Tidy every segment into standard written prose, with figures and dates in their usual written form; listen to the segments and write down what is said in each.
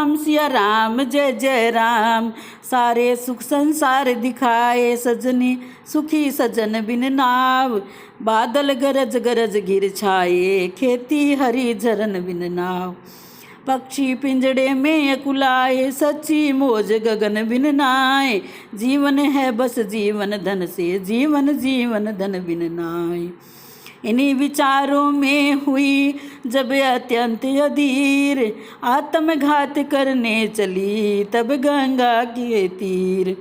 राम सिया राम जय जय राम। सारे सुख संसार दिखाए सजनी, सुखी सजन बिन नाव। बादल गरज गरज गिर छाए, खेती हरी झरन बिन नाव। पक्षी पिंजड़े में अकुलाए, सच्ची मौज गगन बिन नाए। जीवन है बस जीवन धन से, जीवन जीवन धन बिन नाए। इन्हीं विचारों में हुई जब अत्यंत अधीर, आत्मघात करने चली तब गंगा के तीर।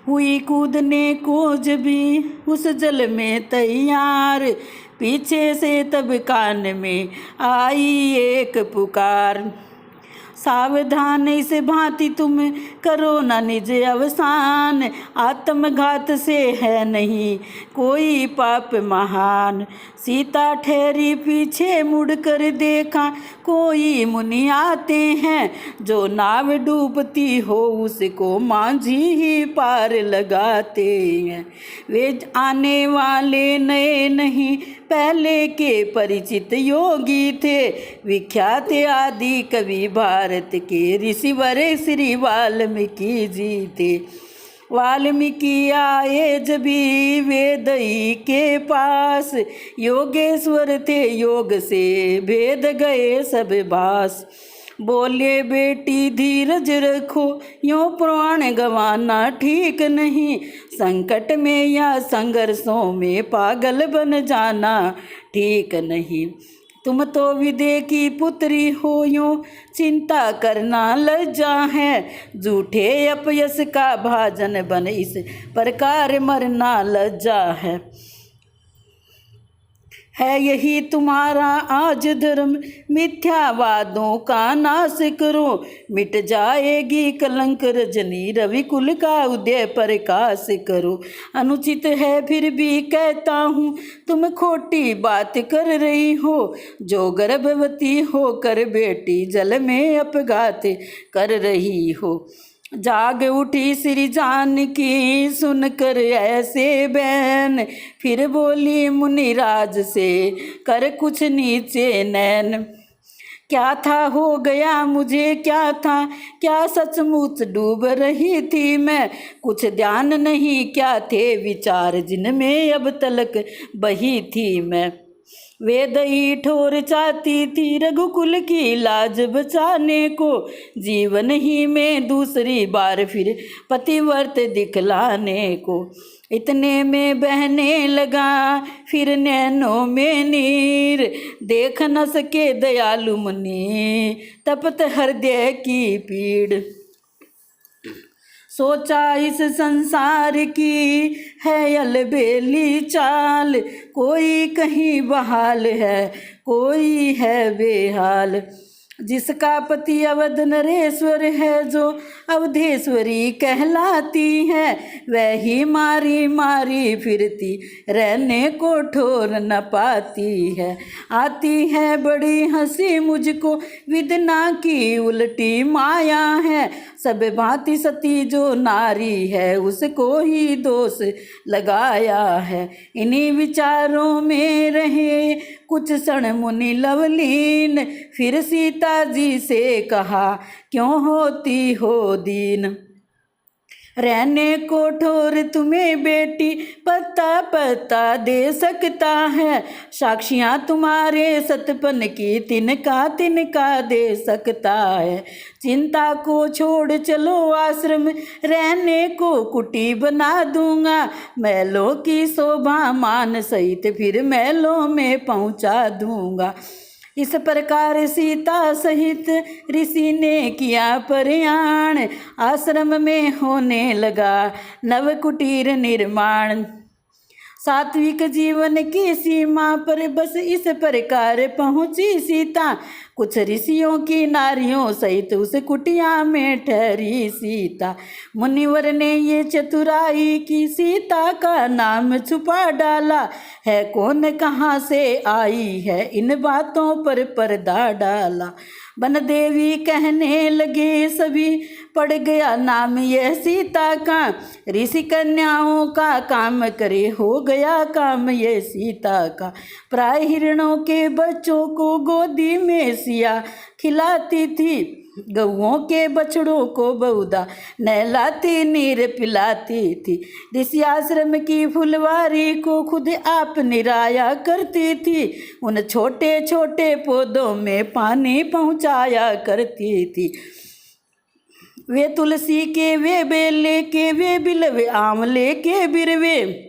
हुई कूदने को जब भी उस जल में तैयार, पीछे से तब कान में आई एक पुकार। सावधान इस भांति तुम करो न निज अवसान, आत्मघात से है नहीं कोई पाप महान। सीता ठहरी पीछे मुड़कर देखा, कोई मुनि आते हैं, जो नाव डूबती हो उसको मांझी ही पार लगाते हैं। वे आने वाले नए नहीं पहले के परिचित योगी थे, विख्यात आदि कवि भारत के ऋषिवर श्री वाल्मीकि जी थे। वाल्मीकि आए जभी वेदई के पास, योगेश्वर थे योग से भेद गए सब बास। बोले बेटी धीरज रखो, यूँ प्राण गंवाना ठीक नहीं, संकट में या संघर्षों में पागल बन जाना ठीक नहीं। तुम तो विदे की पुत्री हो, यूँ चिंता करना लज्जा है, झूठे अपयश का भाजन बन इस प्रकार मरना लज्जा है यही तुम्हारा आज धर्म, मिथ्यावादों का नाश करो, मिट जाएगी कलंक रजनी, रवि कुल का उदय प्रकाश करो। अनुचित है फिर भी कहता हूँ, तुम खोटी बात कर रही हो, जो गर्भवती होकर बेटी जल में अपघात कर रही हो। जाग उठी श्री जानकी सुनकर ऐसे बैन, फिर बोली मुनिराज से कर कुछ नीचे नैन। क्या था हो गया मुझे क्या था, क्या सचमुच डूब रही थी मैं, कुछ ध्यान नहीं क्या थे विचार जिनमें अब तलक बही थी मैं। वेदई ठोर चाहती थी रघुकुल की लाज बचाने को, जीवन ही में दूसरी बार फिर पतिव्रत दिखलाने को। इतने में बहने लगा फिर नैनों में नीर, देख न सके दयालु मुनि तपत हृदय की पीड़। सोचा इस संसार की है अलबेली चाल, कोई कहीं बहाल है कोई है बेहाल। जिसका पति अवध नरेश्वर है, जो अवधेश्वरी कहलाती है, वही मारी मारी फिरती रहने को ठोर न पाती है। आती है बड़ी हंसी मुझको विदना की उल्टी माया है, सब भांति सती जो नारी है उसको ही दोष लगाया है। इन्हीं विचारों में रहे कुछ क्षण मुनि लवलीन, फिर सीता जी से कहा क्यों होती हो दीन। रहने को ठोर तुम्हें बेटी पता पता दे सकता है, साक्षियाँ तुम्हारे सतपन की तिनका दे सकता है। चिंता को छोड़ चलो आश्रम, रहने को कुटी बना दूंगा, महलों की शोभा मान सहित फिर महलों में पहुंचा दूंगा। इस प्रकार सीता सहित ऋषि ने किया प्रयाण, आश्रम में होने लगा नव कुटीर निर्माण। सात्विक जीवन की सीमा पर बस इस प्रकार पहुंची सीता, कुछ ऋषियों की नारियों सहित उस कुटिया में ठहरी सीता। मुनिवर ने ये चतुराई की सीता का नाम छुपा डाला है, कौन कहाँ से आई है इन बातों पर पर्दा डाला। वन देवी कहने लगे सभी पड़ गया नाम यह सीता का, ऋषि कन्याओं का काम करे हो गया काम ये सीता का। प्राय हिरणों के बच्चों को गोदी में सिया खिलाती थी, गऊओं के बछड़ों को बहुधा नहलाती नीर पिलाती थी। ऋषि आश्रम की फुलवारी को खुद आप निराया करती थी। उन छोटे छोटे पौधों में पानी पहुँचाया करती थी। वे तुलसी के, वे बेले के, वे बिलवे आंवले के बिरवे,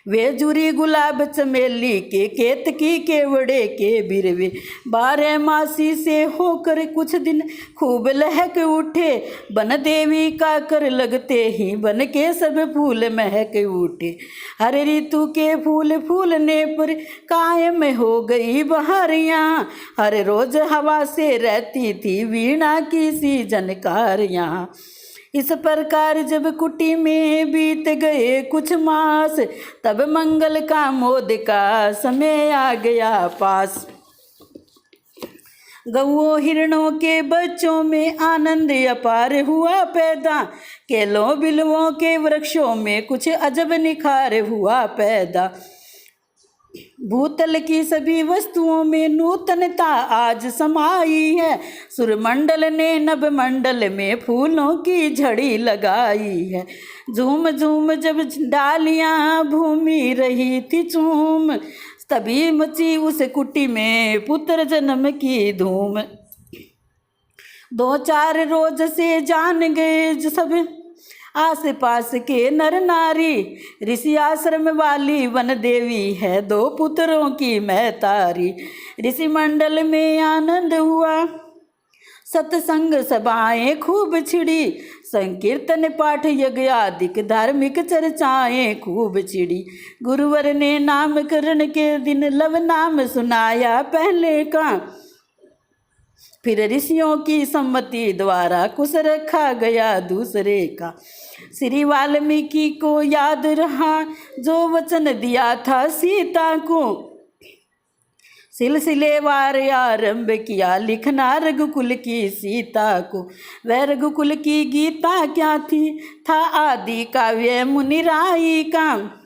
वे जुरी गुलाब चमेली के, केतकी के वड़े के बिरवे, 12 मासी से होकर कुछ दिन खूब लहक उठे। बन देवी का कर लगते ही बन के सब फूल महक उठे। हर ऋतु के फूल फूलने पर कायम हो गई बहारियाँ। हर रोज हवा से रहती थी वीणा की सी झनकारियाँ। इस प्रकार जब कुटी में बीत गए कुछ मास, तब मंगल का मोद का समय आ गया पास। गऊओं हिरणों के बच्चों में आनंद अपार हुआ पैदा। केलों बिलवों के वृक्षों में कुछ अजब निखार हुआ पैदा। भूतल की सभी वस्तुओं में नूतनता आज समाई है। सुरमंडल ने नभमंडल में फूलों की झड़ी लगाई है। झूम झूम जब डालियां भूमि रही थी चूम, तभी मची उस कुटी में पुत्र जन्म की धूम। 2-4 रोज से जान गए सब आस पास के नर नारी, ऋषि आश्रम वाली वन देवी है 2 पुत्रों की महतारी। ऋषि मंडल में आनंद हुआ, सत्संग सभाएं खूब छिड़ी। संकीर्तन पाठ यज्ञ आदिक धार्मिक चर्चाएं खूब छिड़ी। गुरुवर ने नामकरण के दिन लव नाम सुनाया पहले का, फिर ऋषियों की सम्मति द्वारा कुछ रखा गया दूसरे का। श्री वाल्मीकि को याद रहा जो वचन दिया था सीता को, सिलसिलेवार आरंभ किया लिखना रघुकुल की सीता को। वह रघुकुल की गीता क्या थी, था आदि काव्य मुनिराई का।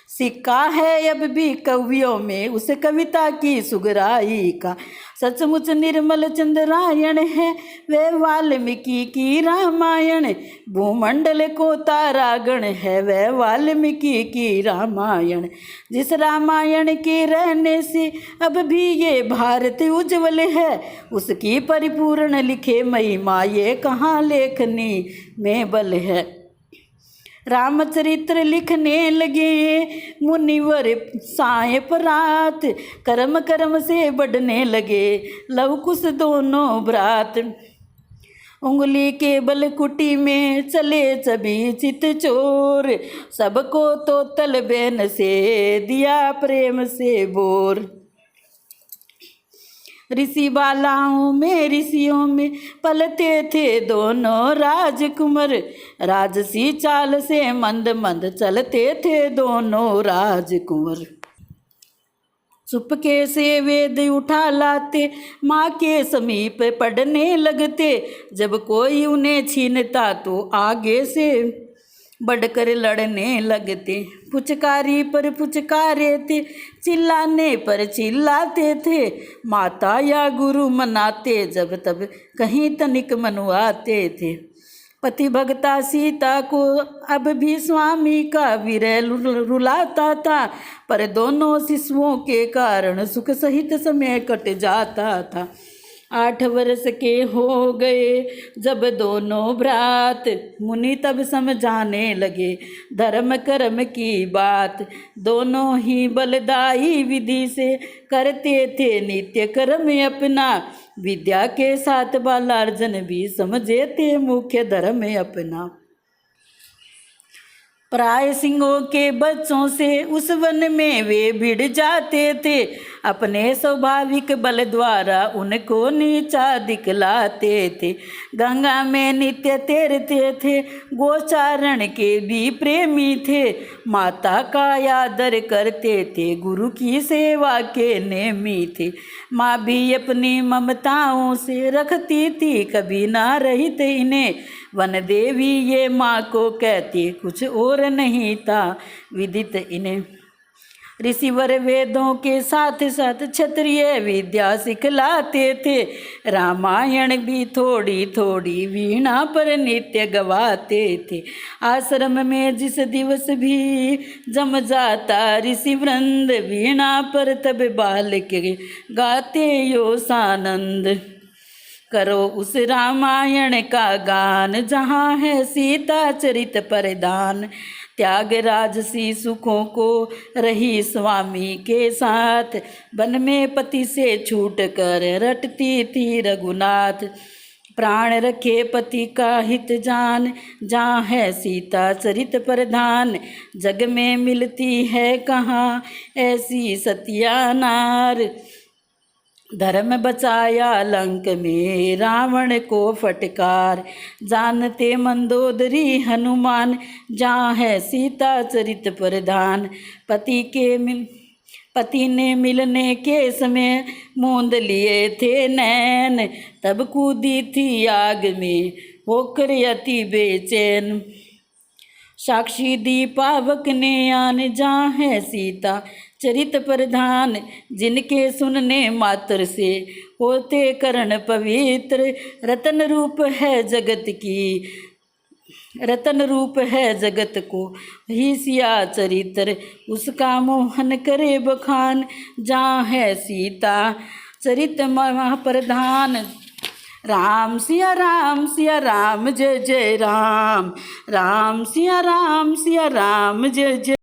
सिक्का है अब भी कवियों में उस कविता की सुगराई का। सचमुच निर्मल चंद्रायण है वह वाल्मीकि की रामायण। भूमंडल को तारागण है वह वाल्मीकि की रामायण। जिस रामायण के रहने से अब भी ये भारत उज्जवल है, उसकी परिपूर्ण लिखे महिमा ये कहाँ लेखनी में बल है। रामचरित्र लिखने लगे मुनिवर साय परात, कर्म कर्म से बढ़ने लगे लव कुश दोनों भ्रात। उंगली के बल कुटी में चले सभी चित चोर, सबको तो तल बेन से दिया प्रेम से बोर। ऋषि बालाओं में ऋषियों में पलते थे दोनों राजकुमार, राजसी चाल से मंद मंद चलते थे दोनों राजकुमार। चुपके से वेद उठा लाते माँ के समीप पढ़ने लगते, जब कोई उन्हें छीनता तो आगे से बढ़कर लड़ने लगते। पुचकारी पर पुचकारे थे, चिल्लाने पर चिल्लाते थे, माता या गुरु मनाते जब तब कहीं तनिक मनवाते थे। पति भगता सीता को अब भी स्वामी का विरह रुलाता था, पर दोनों शिशुओं के कारण सुख सहित समय कट जाता था। 8 वर्ष के हो गए जब दोनों भ्रात, मुनि तब समझाने लगे धर्म कर्म की बात। दोनों ही बलदायी विधि से करते थे नित्य कर्म अपना, विद्या के साथ बालार्जन भी समझे थे मुख्य धर्म अपना। प्राय सिंहों के बच्चों से उस वन में वे भिड़ जाते थे, अपने स्वाभाविक बल द्वारा उनको नीचा दिखलाते थे। गंगा में नित्य तैरते थे, गोचारण के भी प्रेमी थे, माता का आदर करते थे, गुरु की सेवा के नेमी थे। माँ भी अपनी ममताओं से रखती थी, कभी ना रहित इन्हें। वन देवी ये माँ को कहती, कुछ और नहीं था विदित इन्हें। ऋषिवर वेदों के साथ साथ क्षत्रिय विद्या सिखलाते थे। रामायण भी थोड़ी थोड़ी वीणा पर नित्य गवाते थे। आश्रम में जिस दिवस भी जम जाता ऋषि वृंद, वीणा पर तब बालक गाते यो सानंद। करो उस रामायण का गान जहाँ है सीता चरित परदान। त्याग राजसी सुखों को रही स्वामी के साथ, वन में पति से छूट कर रटती थी रघुनाथ। प्राण रखे पति का हित जान, जहाँ है सीता चरित प्रधान। जग में मिलती है कहाँ ऐसी सतिया नार। धर्म बचाया लंक में रावण को फटकार, जानते मंदोदरी हनुमान, जहाँ है सीता चरित प्रधान। पति ने मिलने के समय मूंद लिए थे नैन, तब कूदी थी आग में होकर अति बेचैन। साक्षी दीपावक ने आन, जहाँ है सीता चरित प्रधान। जिनके सुनने मात्र से होते कर्ण पवित्र, रतन रूप है जगत की, रतन रूप है जगत को ही सिया चरित्र। उसका मोहन करे बखान, जहाँ है सीता चरित महाप्रधान। राम सिया राम जय जय राम, राम सिया राम जय जय।